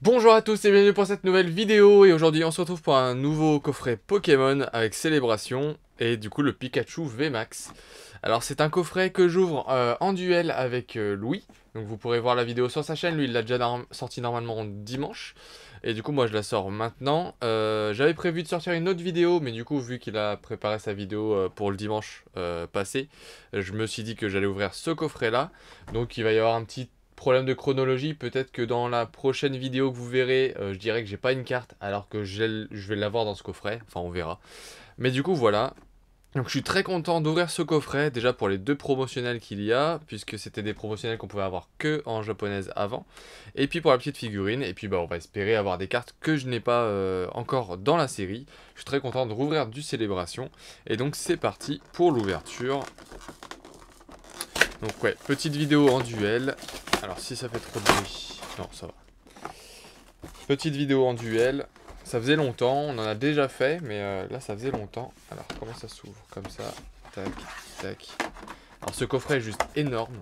Bonjour à tous et bienvenue pour cette nouvelle vidéo, et aujourd'hui on se retrouve pour un nouveau coffret Pokémon avec Célébration et du coup le Pikachu VMAX. Alors c'est un coffret que j'ouvre en duel avec Louis, donc vous pourrez voir la vidéo sur sa chaîne. Lui il l'a déjà sorti normalement dimanche et du coup moi je la sors maintenant. J'avais prévu de sortir une autre vidéo, mais du coup vu qu'il a préparé sa vidéo pour le dimanche passé, je me suis dit que j'allais ouvrir ce coffret là, donc il va y avoir un petit problème de chronologie. Peut-être que dans la prochaine vidéo que vous verrez, je dirais que j'ai pas une carte alors que je vais l'avoir dans ce coffret, enfin on verra. Mais du coup voilà, donc je suis très content d'ouvrir ce coffret, déjà pour les deux promotionnels qu'il y a, puisque c'était des promotionnels qu'on pouvait avoir que en japonaise avant, et puis pour la petite figurine, et puis bah on va espérer avoir des cartes que je n'ai pas encore dans la série. Je suis très content de rouvrir du Célébration, et donc c'est parti pour l'ouverture. Donc ouais, petite vidéo en duel. Alors si ça fait trop de bruit, non ça va. Petite vidéo en duel. Ça faisait longtemps, on en a déjà fait, mais là ça faisait longtemps. Alors comment ça s'ouvre? Comme ça, tac, tac. Alors ce coffret est juste énorme.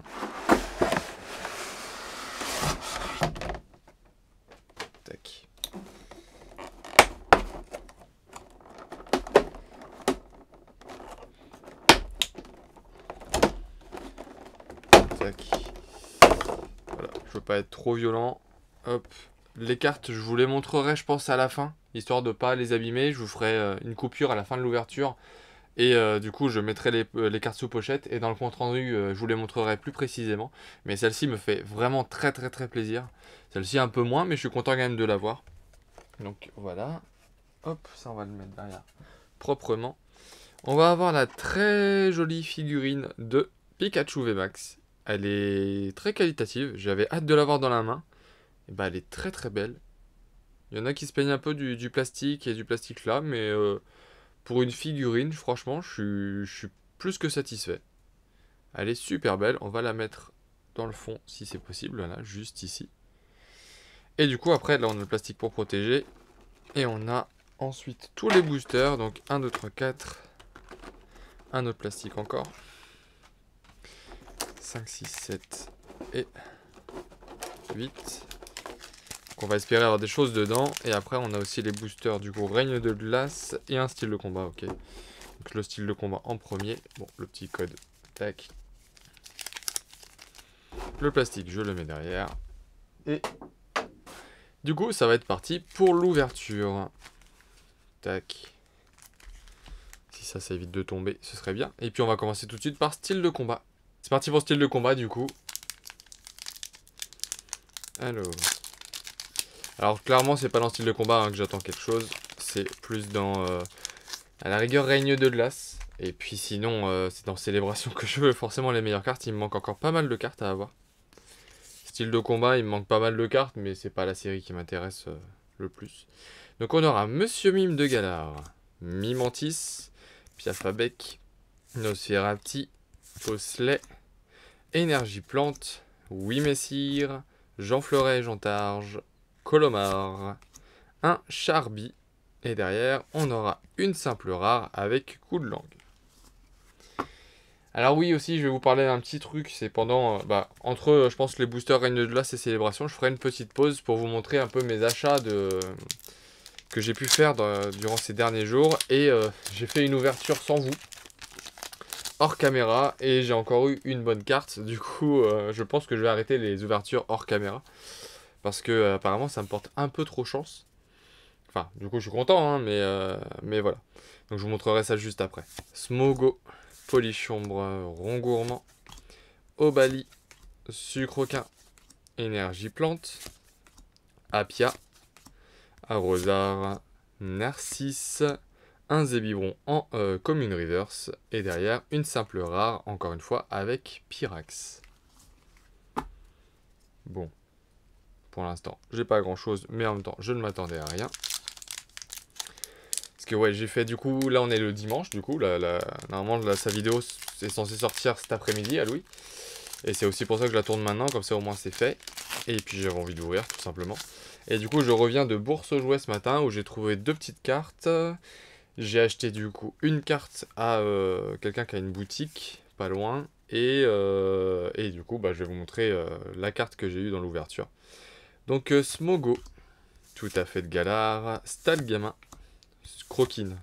Tac. Tac. Voilà, je veux pas être trop violent. Hop. Les cartes, je vous les montrerai je pense à la fin, histoire de pas les abîmer. Je vous ferai une coupure à la fin de l'ouverture. Et du coup, je mettrai les cartes sous pochette. Et dans le compte rendu, je vous les montrerai plus précisément. Mais celle-ci me fait vraiment très plaisir. Celle-ci un peu moins, mais je suis content quand même de l'avoir. Donc voilà. Hop, ça on va le mettre derrière proprement. On va avoir la très jolie figurine de Pikachu VMAX. Elle est très qualitative. J'avais hâte de l'avoir dans la main. Et bah, elle est très belle. Il y en a qui se plaignent un peu du plastique et du plastique là, mais pour une figurine, franchement, je suis plus que satisfait. Elle est super belle. On va la mettre dans le fond si c'est possible. Voilà, juste ici. Et du coup, après, là, on a le plastique pour protéger. Et on a ensuite tous les boosters. Donc 1, 2, 3, 4. Un autre plastique encore. 5, 6, 7 et 8. Donc on va espérer avoir des choses dedans. Et après, on a aussi les boosters du coup règne de glace et un style de combat. Ok. Donc le style de combat en premier. Bon, le petit code. Tac. Le plastique, je le mets derrière. Et du coup, ça va être parti pour l'ouverture. Tac. Si ça évite de tomber, ce serait bien. Et puis on va commencer tout de suite par style de combat. C'est parti pour style de combat du coup. Alors clairement, c'est pas dans style de combat que j'attends quelque chose. C'est plus dans, à la rigueur, règne de glace. Et puis sinon, c'est dans Célébration que je veux forcément les meilleures cartes. Il me manque encore pas mal de cartes à avoir. Style de combat, il me manque pas mal de cartes, mais c'est pas la série qui m'intéresse le plus. Donc on aura Monsieur Mime de Galar, Mimantis, Piafabec, Nosferati, Osselet, Énergie Plante, Oui Messire, Jean Fleuret et Jean Targe, Colomar, un Charby, et derrière on aura une simple rare avec coup de langue. Alors oui aussi, je vais vous parler d'un petit truc, c'est pendant, entre je pense les boosters Règne de glace et Célébration, je ferai une petite pause pour vous montrer un peu mes achats que j'ai pu faire durant ces derniers jours. Et j'ai fait une ouverture sans vous, hors caméra, et j'ai encore eu une bonne carte. Du coup, je pense que je vais arrêter les ouvertures hors caméra, parce que apparemment ça me porte un peu trop chance. Enfin, du coup je suis content, hein, mais voilà. Donc je vous montrerai ça juste après. Smogo, Polichombre, Rongourmand, Obali, Sucroquin, Énergie Plante, Apia, Arrosard, Narcisse, un Zébibron en commune reverse, et derrière une simple rare, encore une fois, avec Pyrax. Bon, pour l'instant, j'ai pas grand chose, mais en même temps, je ne m'attendais à rien. Parce que ouais, j'ai fait du coup, là on est le dimanche, du coup, normalement sa vidéo est censée sortir cet après-midi à Louis. Et c'est aussi pour ça que je la tourne maintenant, comme ça au moins c'est fait. Et puis j'avais envie d'ouvrir tout simplement. Et du coup je reviens de Bourse aux Jouets ce matin où j'ai trouvé deux petites cartes. J'ai acheté du coup une carte à quelqu'un qui a une boutique, pas loin. Et du coup je vais vous montrer la carte que j'ai eue dans l'ouverture. Donc Smogo. Tout à fait de Galar. Stalgamin. Croquine.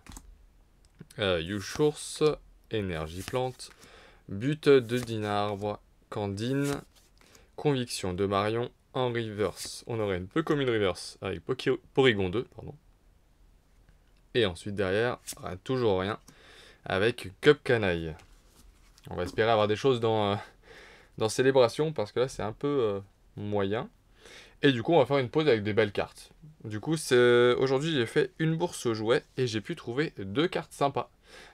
Youchours. Énergie plante. But de Dinarbre. Candine. Conviction de Marion. En reverse, on aurait une peu commune reverse avec Porygon 2, pardon. Et ensuite derrière, toujours rien, avec Cup Canaille. On va espérer avoir des choses dans Célébration, parce que là c'est un peu moyen. Et du coup on va faire une pause avec des belles cartes. Du coup aujourd'hui j'ai fait une bourse aux jouets, et j'ai pu trouver 2 cartes sympas.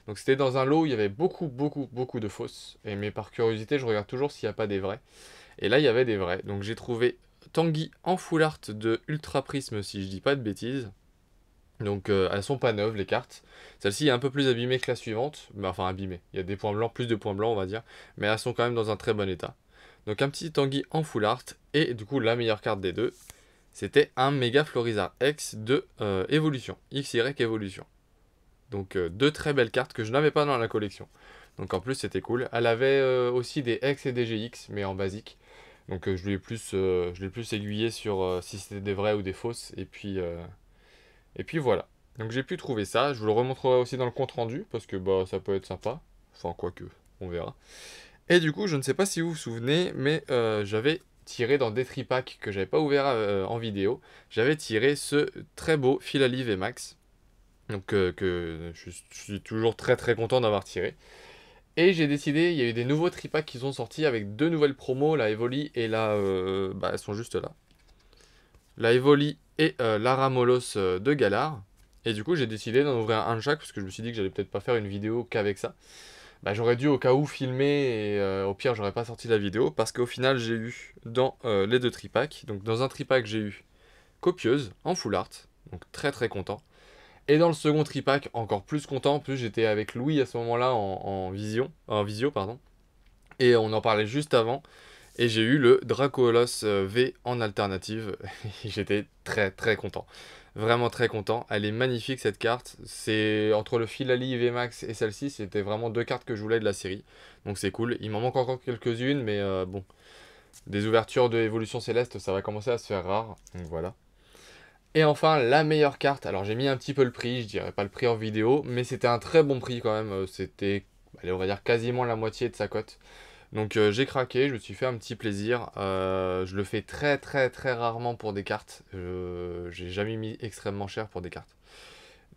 Donc c'était dans un lot où il y avait beaucoup de fausses. Mais par curiosité je regarde toujours s'il n'y a pas des vrais. Et là il y avait des vrais, donc j'ai trouvé Tanguy en full art de Ultra Prisme, si je dis pas de bêtises. Donc elles sont pas neuves les cartes. Celle-ci est un peu plus abîmée que la suivante. Mais enfin abîmée. Il y a des points blancs, plus de points blancs on va dire. Mais elles sont quand même dans un très bon état. Donc un petit Tanguy en full art. Et du coup la meilleure carte des deux, c'était un méga Florizard X de évolution. XY évolution. Donc 2 très belles cartes que je n'avais pas dans la collection. Donc en plus c'était cool. Elle avait aussi des X et des GX mais en basique. Donc je l'ai plus aiguillé sur si c'était des vrais ou des fausses. Et puis voilà. Donc j'ai pu trouver ça. Je vous le remontrerai aussi dans le compte rendu. Parce que bah, ça peut être sympa. Enfin quoique, on verra. Et du coup je ne sais pas si vous vous souvenez. Mais j'avais tiré dans des tripacks que j'avais pas ouvert en vidéo. J'avais tiré ce très beau Philali VMAX. Donc que je suis toujours très content d'avoir tiré. Et j'ai décidé, il y a eu des nouveaux tripacks qui sont sortis avec 2 nouvelles promos, la Evoli et la... bah elles sont juste là. La Evoli et la Ramolos de Galar. Et du coup j'ai décidé d'en ouvrir un de chaque, parce que je me suis dit que j'allais peut-être pas faire une vidéo qu'avec ça. Bah j'aurais dû au cas où filmer, et au pire j'aurais pas sorti la vidéo, parce qu'au final j'ai eu dans les 2 tripacks. Donc dans un tripack j'ai eu Copieuse en full art, donc très content. Et dans le second tripack, encore plus content. En plus, j'étais avec Louis à ce moment-là en visio, pardon. Et on en parlait juste avant. Et j'ai eu le Dracolos V en alternative. J'étais très content. Vraiment très content. Elle est magnifique cette carte. C'est entre le Philali VMAX et celle-ci, c'était vraiment 2 cartes que je voulais de la série. Donc c'est cool. Il m'en manque encore quelques-unes, mais bon. Des ouvertures de Évolution Céleste, ça va commencer à se faire rare. Donc voilà. Et enfin, la meilleure carte. Alors j'ai mis un petit peu le prix, je dirais pas le prix en vidéo, mais c'était un très bon prix quand même. C'était, allez, on va dire quasiment la moitié de sa cote. Donc j'ai craqué, je me suis fait un petit plaisir. Je le fais très rarement pour des cartes. J'ai jamais mis extrêmement cher pour des cartes.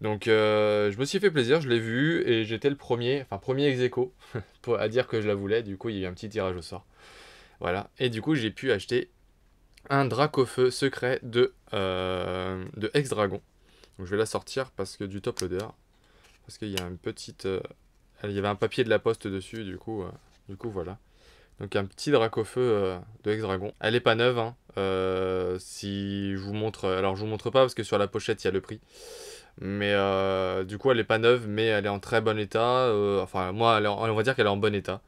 Donc je me suis fait plaisir, je l'ai vu et j'étais le premier, enfin premier ex-aequo à dire que je la voulais. Du coup il y a eu un petit tirage au sort. Voilà. Et du coup j'ai pu acheter un Dracofeu secret de Ex-Dragon. Donc je vais la sortir parce que du top loader. Parce qu'il y a une petite... il y avait un papier de la poste dessus, du coup voilà. Donc un petit Dracofeu de Ex-Dragon. Elle est pas neuve, hein. Si je vous montre... Alors je vous montre pas parce que sur la pochette il y a le prix. Mais du coup elle est pas neuve, mais elle est en très bon état. Enfin moi on va dire qu'elle est en bon état.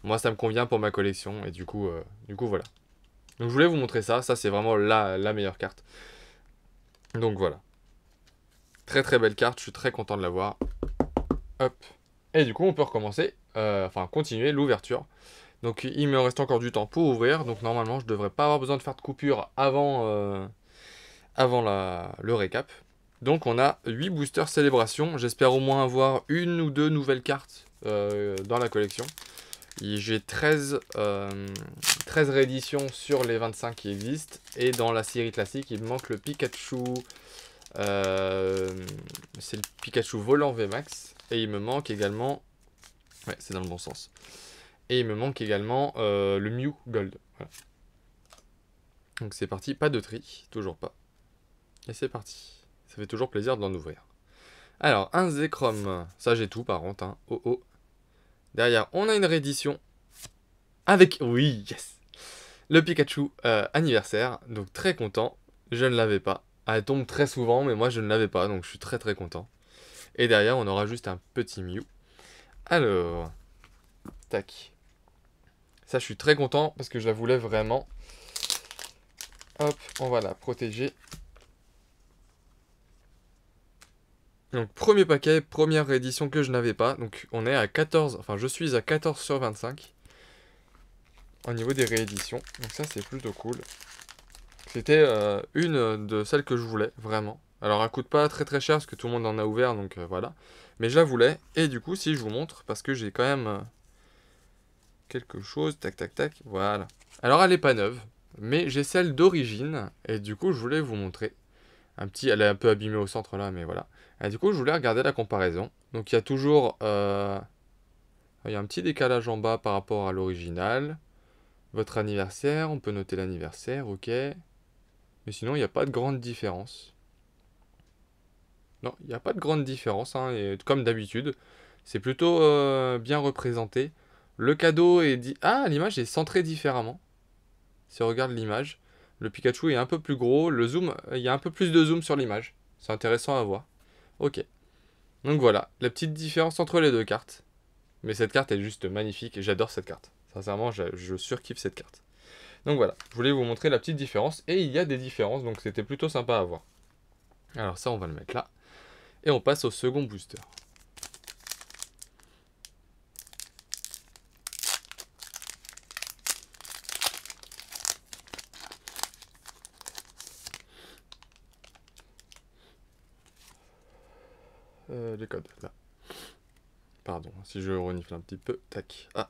Moi ça me convient pour ma collection et du coup voilà. Donc je voulais vous montrer ça, c'est vraiment la meilleure carte. Donc voilà. Très belle carte, je suis très content de l'avoir. Hop. Et du coup on peut recommencer, enfin continuer l'ouverture. Donc il me reste encore du temps pour ouvrir, donc normalement je devrais pas avoir besoin de faire de coupure avant le récap. Donc on a 8 boosters célébration, j'espère au moins avoir 1 ou 2 nouvelles cartes dans la collection. J'ai 13 rééditions sur les 25 qui existent. Et dans la série classique, il me manque le Pikachu. C'est le Pikachu volant VMAX. Et il me manque également... Ouais, c'est dans le bon sens. Et il me manque également le Mew Gold. Voilà. Donc c'est parti, pas de tri, toujours pas. Et c'est parti. Ça fait toujours plaisir de l'en ouvrir. Alors, un Zekrom. Ça j'ai tout par contre. Hein. Oh. Derrière, on a une réédition avec, oui, yes, le Pikachu anniversaire. Donc très content. Je ne l'avais pas. Elle tombe très souvent, mais moi je ne l'avais pas. Donc je suis très content. Et derrière, on aura juste un petit Mew. Alors, tac. Ça, je suis très content parce que je la voulais vraiment. Hop, on va la protéger. Donc premier paquet, première réédition que je n'avais pas. Donc on est à 14, enfin je suis à 14 sur 25 au niveau des rééditions. Donc ça c'est plutôt cool. C'était une de celles que je voulais, vraiment. Alors, elle coûte pas très très cher parce que tout le monde en a ouvert, donc voilà. Mais je la voulais. Et du coup, si je vous montre, parce que j'ai quand même quelque chose. Tac, tac, tac. Voilà. Alors, elle est pas neuve, mais j'ai celle d'origine. Et du coup, je voulais vous montrer. Elle est un peu abîmée au centre là, mais voilà. Et du coup, je voulais regarder la comparaison. Donc, il y a toujours... il y a un petit décalage en bas par rapport à l'original. Votre anniversaire, on peut noter l'anniversaire, ok. Mais sinon, il n'y a pas de grande différence. Non, il n'y a pas de grande différence, hein, et comme d'habitude. C'est plutôt bien représenté. Le cadeau est dit... Ah, l'image est centrée différemment. Si on regarde l'image, le Pikachu est un peu plus gros. Le zoom, il y a un peu plus de zoom sur l'image. C'est intéressant à voir. Ok. Donc voilà, la petite différence entre les deux cartes. Mais cette carte est juste magnifique. J'adore cette carte. Sincèrement, je surkiffe cette carte. Donc voilà, je voulais vous montrer la petite différence. Et il y a des différences, donc c'était plutôt sympa à voir. Alors ça, on va le mettre là. Et on passe au second booster. Les codes, là. Pardon, si je renifle un petit peu. Tac. Ah,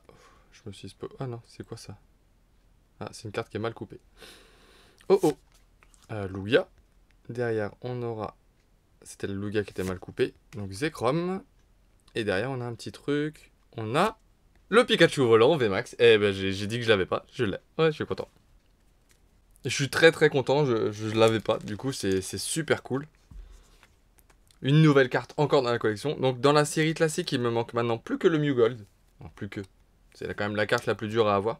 je me suis... Ah non, c'est quoi ça? Ah, c'est une carte qui est mal coupée. Oh oh, Lugia. Derrière, on aura... C'était le Lugia qui était mal coupé. Donc Zekrom. Et derrière, on a un petit truc. On a le Pikachu volant VMAX. Eh ben, j'ai dit que je l'avais pas. Je l'ai. Ouais, je suis content. Et je suis très très content. Je l'avais pas. Du coup, c'est super cool. Une nouvelle carte encore dans la collection. Donc, dans la série classique, il me manque maintenant plus que le Mew Gold. Non, plus que. C'est quand même la carte la plus dure à avoir.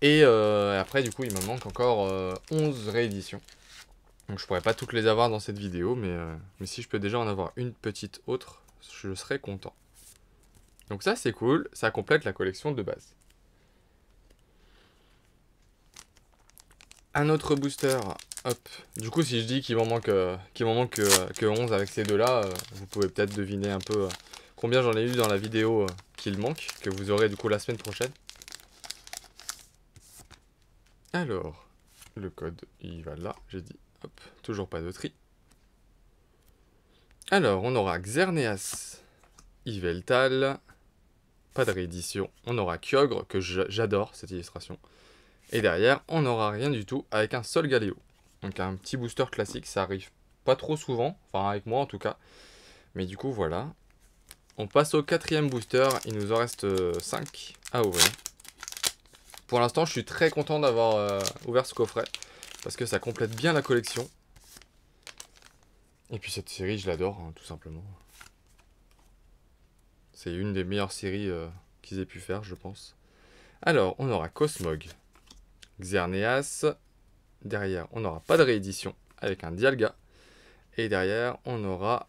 Et après, du coup, il me manque encore 11 rééditions. Donc je pourrais pas toutes les avoir dans cette vidéo, mais si je peux déjà en avoir une petite autre, je serais content. Donc ça c'est cool, ça complète la collection de base. Un autre booster, hop. Du coup si je dis qu'il m'en manque, que 11 avec ces deux-là, vous pouvez peut-être deviner un peu combien j'en ai eu dans la vidéo qu'il manque, que vous aurez du coup la semaine prochaine. Alors, le code, il va là, j'ai dit. Hop, toujours pas de tri. Alors, on aura Xerneas, Yveltal, pas de réédition. On aura Kyogre, que j'adore cette illustration. Et derrière, on n'aura rien du tout avec un Solgaleo. Donc un petit booster classique, ça arrive pas trop souvent, enfin avec moi en tout cas. Mais du coup, voilà. On passe au quatrième booster, il nous en reste 5 à ouvrir. Pour l'instant, je suis très content d'avoir ouvert ce coffret, parce que ça complète bien la collection. Et puis cette série, je l'adore, hein, tout simplement. C'est une des meilleures séries qu'ils aient pu faire, je pense. Alors, on aura Cosmog, Xerneas. Derrière, on n'aura pas de réédition avec un Dialga. Et derrière, on aura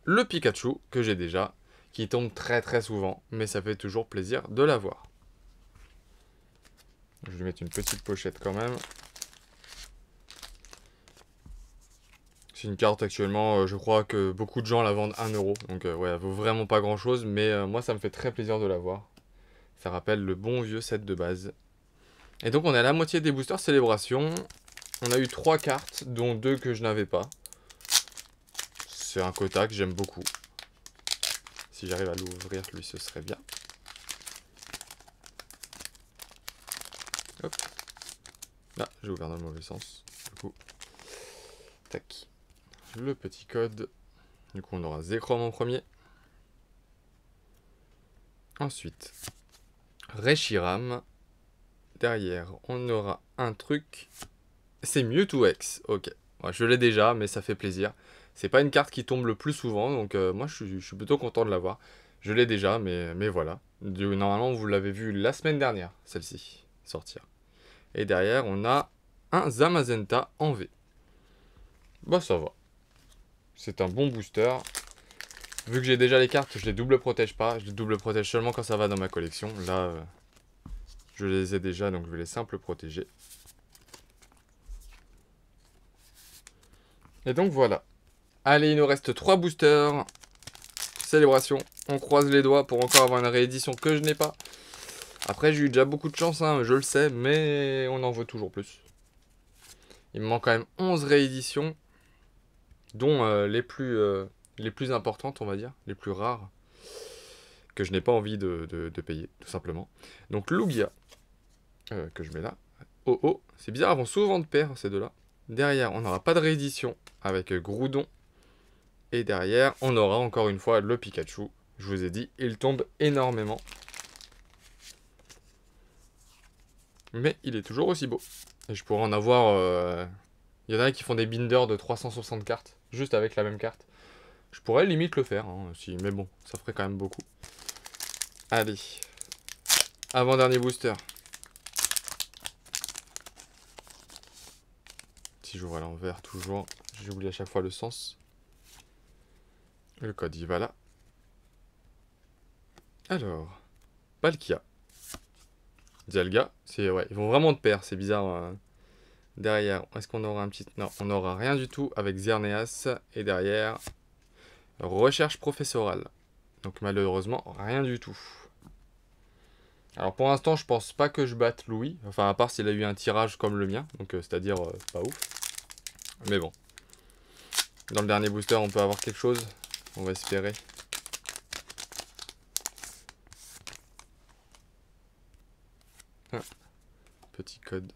le Pikachu, que j'ai déjà, qui tombe très très souvent, mais ça fait toujours plaisir de l'avoir. Je vais lui mettre une petite pochette quand même. C'est une carte actuellement, je crois que beaucoup de gens la vendent 1 €. Donc ouais, elle vaut vraiment pas grand chose, mais moi ça me fait très plaisir de l'avoir. Ça rappelle le bon vieux set de base. Et donc on est à la moitié des boosters célébration. On a eu 3 cartes, dont 2 que je n'avais pas. C'est un quota que j'aime beaucoup. Si j'arrive à l'ouvrir, lui, ce serait bien. Hop. Là, j'ai ouvert dans le mauvais sens. Du coup, tac. Le petit code. Du coup, on aura Zekrom en premier. Ensuite, Reshiram. Derrière, on aura un truc. C'est Mewtwo X. Ok. Ouais, je l'ai déjà, mais ça fait plaisir. C'est pas une carte qui tombe le plus souvent, donc moi je suis plutôt content de l'avoir. Je l'ai déjà, mais voilà. Normalement, vous l'avez vu la semaine dernière, celle-ci, sortir. Et derrière, on a un Zamazenta en V. Bah ça va. C'est un bon booster. Vu que j'ai déjà les cartes, je les double protège pas. Je les double protège seulement quand ça va dans ma collection. Là, je les ai déjà, donc je vais les simple protéger. Et donc voilà. Allez, il nous reste 3 boosters. Célébration. On croise les doigts pour encore avoir une réédition que je n'ai pas. Après, j'ai eu déjà beaucoup de chance, hein, je le sais, mais on en veut toujours plus. Il me manque quand même 11 rééditions, dont les plus importantes, on va dire, les plus rares, que je n'ai pas envie de payer, tout simplement. Donc Lugia, que je mets là. Oh oh, c'est bizarre, elles vont souvent de pair, ces deux-là. Derrière, on n'aura pas de réédition avec Groudon. Et derrière, on aura encore une fois le Pikachu. Je vous ai dit, il tombe énormément. Mais il est toujours aussi beau. Et je pourrais en avoir... Il y en a qui font des binders de 360 cartes, juste avec la même carte. Je pourrais limite le faire, hein, si... mais bon, ça ferait quand même beaucoup. Allez. Avant-dernier booster. Si j'ouvre à l'envers, toujours. J'oublie à chaque fois le sens. Le code, il va là. Alors. Palkia. Dialga. Ouais, ils vont vraiment de pair, c'est bizarre. Derrière, est-ce qu'on aura un petit... Non, on n'aura rien du tout avec Xerneas. Et derrière, recherche professorale. Donc malheureusement, rien du tout. Alors pour l'instant, je pense pas que je batte Louis. Enfin, à part s'il a eu un tirage comme le mien. Donc c'est-à-dire pas ouf. Mais bon. Dans le dernier booster, on peut avoir quelque chose. On va espérer. Ah, petit code.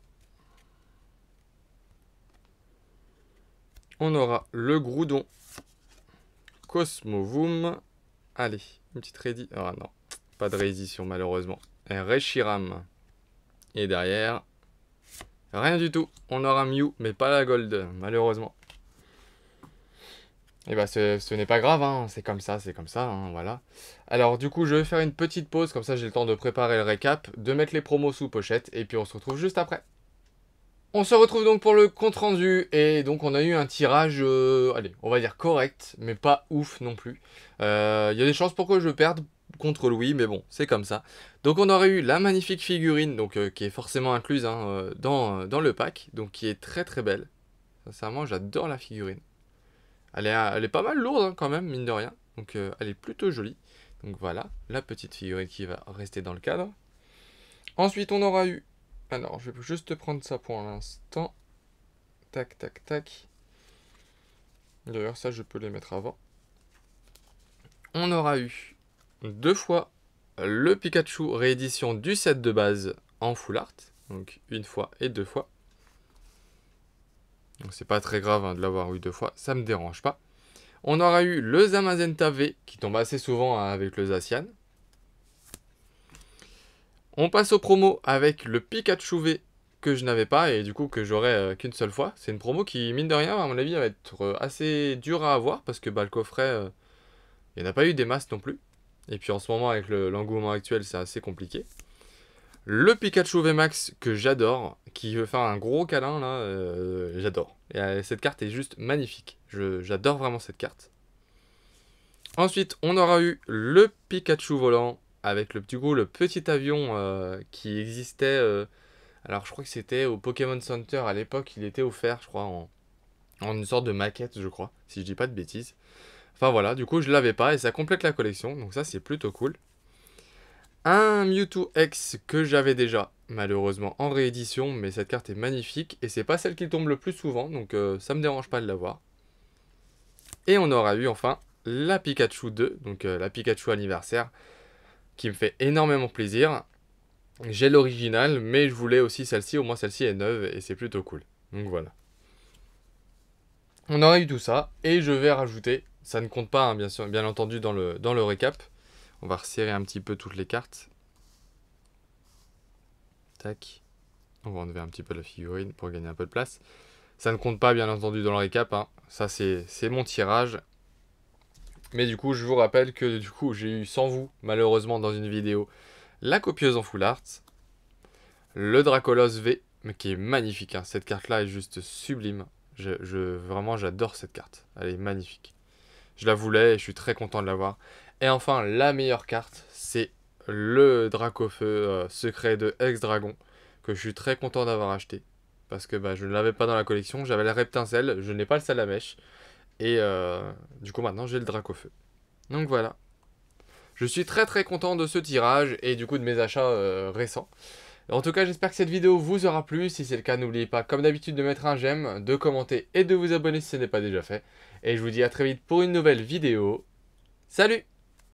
On aura le Groudon. Cosmovoom. Allez, une petite réédition. Ah non, pas de réédition malheureusement. Un Reshiram. Et derrière, rien du tout. On aura Mew, mais pas la Gold, malheureusement. Et bah ce n'est pas grave, hein. C'est comme ça, hein, voilà. Alors du coup, je vais faire une petite pause, comme ça j'ai le temps de préparer le récap, de mettre les promos sous pochette, et puis on se retrouve juste après. On se retrouve donc pour le compte rendu, et donc on a eu un tirage, allez, on va dire correct, mais pas ouf non plus. Il y a des chances pour que je perde contre Louis, mais bon, c'est comme ça. Donc on aurait eu la magnifique figurine, donc qui est forcément incluse hein, dans le pack, donc qui est très très belle. Sincèrement, j'adore la figurine. Elle est pas mal lourde hein, quand même, mine de rien, donc elle est plutôt jolie. Donc voilà, la petite figurine qui va rester dans le cadre. Ensuite, on aura eu... Alors, je vais juste prendre ça pour l'instant. Tac, tac, tac. D'ailleurs, ça, je peux les mettre avant. On aura eu 2 fois le Pikachu réédition du set de base en full art. Donc, 1 fois et 2 fois. Donc, c'est pas très grave hein, de l'avoir eu 2 fois. Ça me dérange pas. On aura eu le Zamazenta V qui tombe assez souvent hein, avec le Zacian. On passe aux promos avec le Pikachu V que je n'avais pas et du coup que j'aurai qu'une seule fois. C'est une promo qui, mine de rien, à mon avis, va être assez dure à avoir parce que bah, le coffret, il n'y en a pas eu des masses non plus. Et puis en ce moment, avec l'engouement actuel, c'est assez compliqué. Le Pikachu VMAX que j'adore, qui veut faire un gros câlin là, j'adore. Et cette carte est juste magnifique. J'adore vraiment cette carte. Ensuite, on aura eu le Pikachu volant avec le petit avion qui existait. Alors, je crois que c'était au Pokémon Center à l'époque. Il était offert, je crois, en une sorte de maquette, je crois, si je dis pas de bêtises. Enfin voilà, du coup, je l'avais pas et ça complète la collection. Donc, ça, c'est plutôt cool. Un Mewtwo X que j'avais déjà, malheureusement, en réédition. Mais cette carte est magnifique et c'est pas celle qui tombe le plus souvent. Donc, ça me dérange pas de l'avoir. Et on aura eu enfin la Pikachu 2, donc la Pikachu anniversaire, qui me fait énormément plaisir. J'ai l'original, mais je voulais aussi celle-ci, au moins celle-ci est neuve et c'est plutôt cool. Donc voilà. On aurait eu tout ça, et je vais rajouter, ça ne compte pas hein, bien entendu dans le récap. On va resserrer un petit peu toutes les cartes. Tac. On va enlever un petit peu la figurine pour gagner un peu de place. Ça ne compte pas bien entendu dans le récap, hein. Ça c'est mon tirage. Mais du coup, je vous rappelle que du coup, j'ai eu sans vous, malheureusement dans une vidéo, la copieuse en full art, le Dracolos V, mais qui est magnifique. Hein. Cette carte-là est juste sublime. Vraiment, j'adore cette carte. Elle est magnifique. Je la voulais et je suis très content de l'avoir. Et enfin, la meilleure carte, c'est le Dracofeu secret de Ex-Dragon, que je suis très content d'avoir acheté. Parce que bah, je ne l'avais pas dans la collection. J'avais le Reptincelle, je n'ai pas le Salamèche. Et du coup, maintenant, j'ai le Dracofeu. Donc voilà. Je suis très très content de ce tirage et du coup de mes achats récents. En tout cas, j'espère que cette vidéo vous aura plu. Si c'est le cas, n'oubliez pas, comme d'habitude, de mettre un j'aime, de commenter et de vous abonner si ce n'est pas déjà fait. Et je vous dis à très vite pour une nouvelle vidéo. Salut!